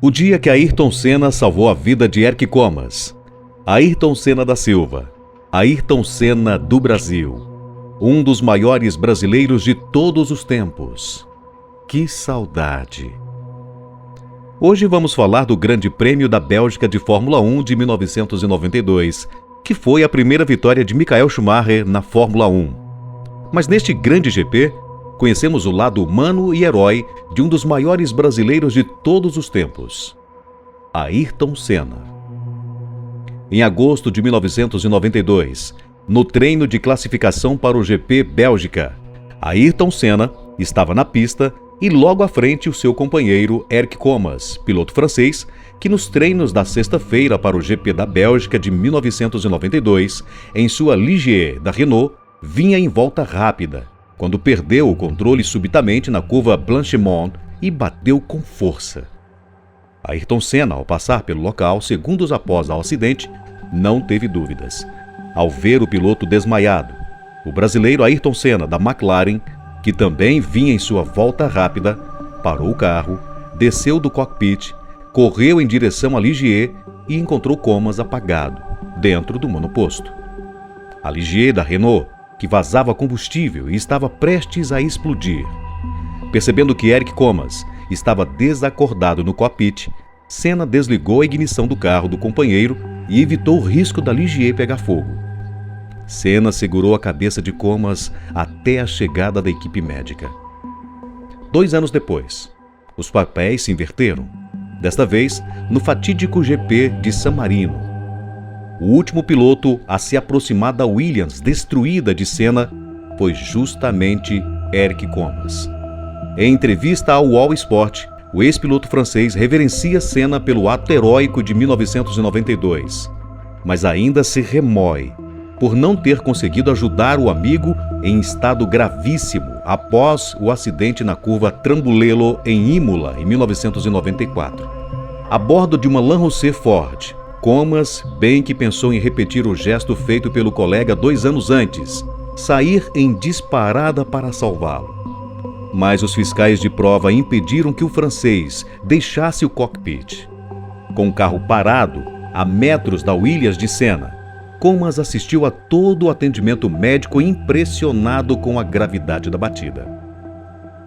O dia que Ayrton Senna salvou a vida de Eric Comas. Ayrton Senna da Silva. Ayrton Senna do Brasil. Um dos maiores brasileiros de todos os tempos. Que saudade! Hoje vamos falar do Grande Prêmio da Bélgica de Fórmula 1 de 1992, que foi a primeira vitória de Michael Schumacher na Fórmula 1. Mas neste grande GP, conhecemos o lado humano e herói de um dos maiores brasileiros de todos os tempos, Ayrton Senna. Em agosto de 1992, no treino de classificação para o GP Bélgica, Ayrton Senna estava na pista e logo à frente o seu companheiro Eric Comas, piloto francês, que nos treinos da sexta-feira para o GP da Bélgica de 1992, em sua Ligier da Renault, vinha em volta rápida, quando perdeu o controle subitamente na curva Blanchimont e bateu com força. Ayrton Senna, ao passar pelo local, segundos após o acidente, não teve dúvidas. Ao ver o piloto desmaiado, o brasileiro Ayrton Senna, da McLaren, que também vinha em sua volta rápida, parou o carro, desceu do cockpit, correu em direção à Ligier e encontrou Comas apagado, dentro do monoposto. A Ligier da Renault, que vazava combustível e estava prestes a explodir. Percebendo que Eric Comas estava desacordado no cockpit, Senna desligou a ignição do carro do companheiro e evitou o risco da Ligier pegar fogo. Senna segurou a cabeça de Comas até a chegada da equipe médica. 2 anos depois, os papéis se inverteram, desta vez no fatídico GP de San Marino. O último piloto a se aproximar da Williams destruída de Senna foi justamente Eric Comas. Em entrevista ao All Sport, o ex-piloto francês reverencia Senna pelo ato heróico de 1992, mas ainda se remói por não ter conseguido ajudar o amigo em estado gravíssimo após o acidente na curva Trambolello em Imola, em 1994. A bordo de uma Land Ford, Comas bem que pensou em repetir o gesto feito pelo colega 2 anos antes, sair em disparada para salvá-lo. Mas os fiscais de prova impediram que o francês deixasse o cockpit. Com o carro parado, a metros da Williams de Senna, Comas assistiu a todo o atendimento médico impressionado com a gravidade da batida.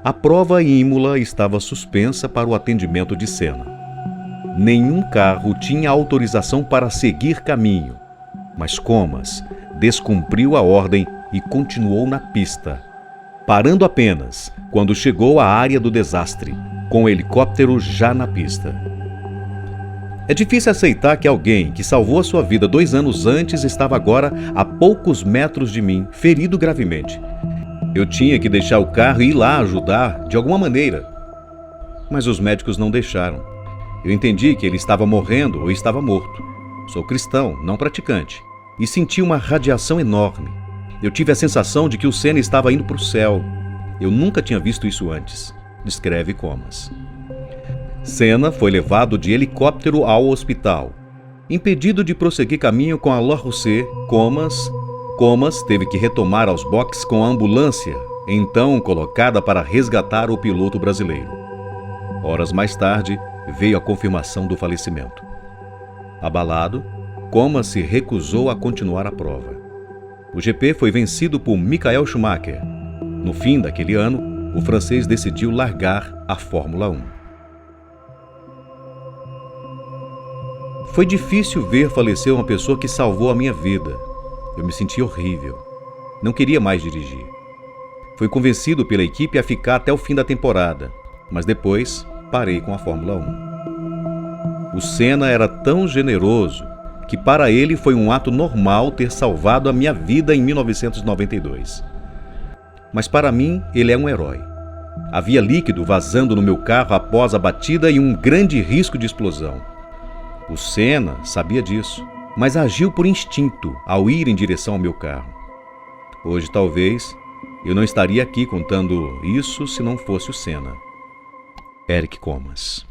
A prova em Imola estava suspensa para o atendimento de Senna. Nenhum carro tinha autorização para seguir caminho, mas Comas descumpriu a ordem e continuou na pista, parando apenas quando chegou à área do desastre, com o helicóptero já na pista. É difícil aceitar que alguém que salvou a sua vida 2 anos antes estava agora a poucos metros de mim, ferido gravemente. Eu tinha que deixar o carro e ir lá ajudar de alguma maneira, mas os médicos não deixaram. Eu entendi que ele estava morrendo ou estava morto. Sou cristão, não praticante, e senti uma radiação enorme. Eu tive a sensação de que o Senna estava indo para o céu. Eu nunca tinha visto isso antes, descreve Comas. Senna foi levado de helicóptero ao hospital. Impedido de prosseguir caminho com a La Rousseau, Comas teve que retomar aos boxes com a ambulância, então colocada para resgatar o piloto brasileiro. Horas mais tarde, veio a confirmação do falecimento. Abalado, Comas se recusou a continuar a prova. O GP foi vencido por Michael Schumacher. No fim daquele ano, o francês decidiu largar a Fórmula 1. Foi difícil ver falecer uma pessoa que salvou a minha vida. Eu me senti horrível. Não queria mais dirigir. Fui convencido pela equipe a ficar até o fim da temporada, mas depois parei com a Fórmula 1. O Senna era tão generoso que para ele foi um ato normal ter salvado a minha vida em 1992. Mas para mim, ele é um herói. Havia líquido vazando no meu carro após a batida e um grande risco de explosão. O Senna sabia disso, mas agiu por instinto ao ir em direção ao meu carro. Hoje, talvez, eu não estaria aqui contando isso se não fosse o Senna. Eric Comas.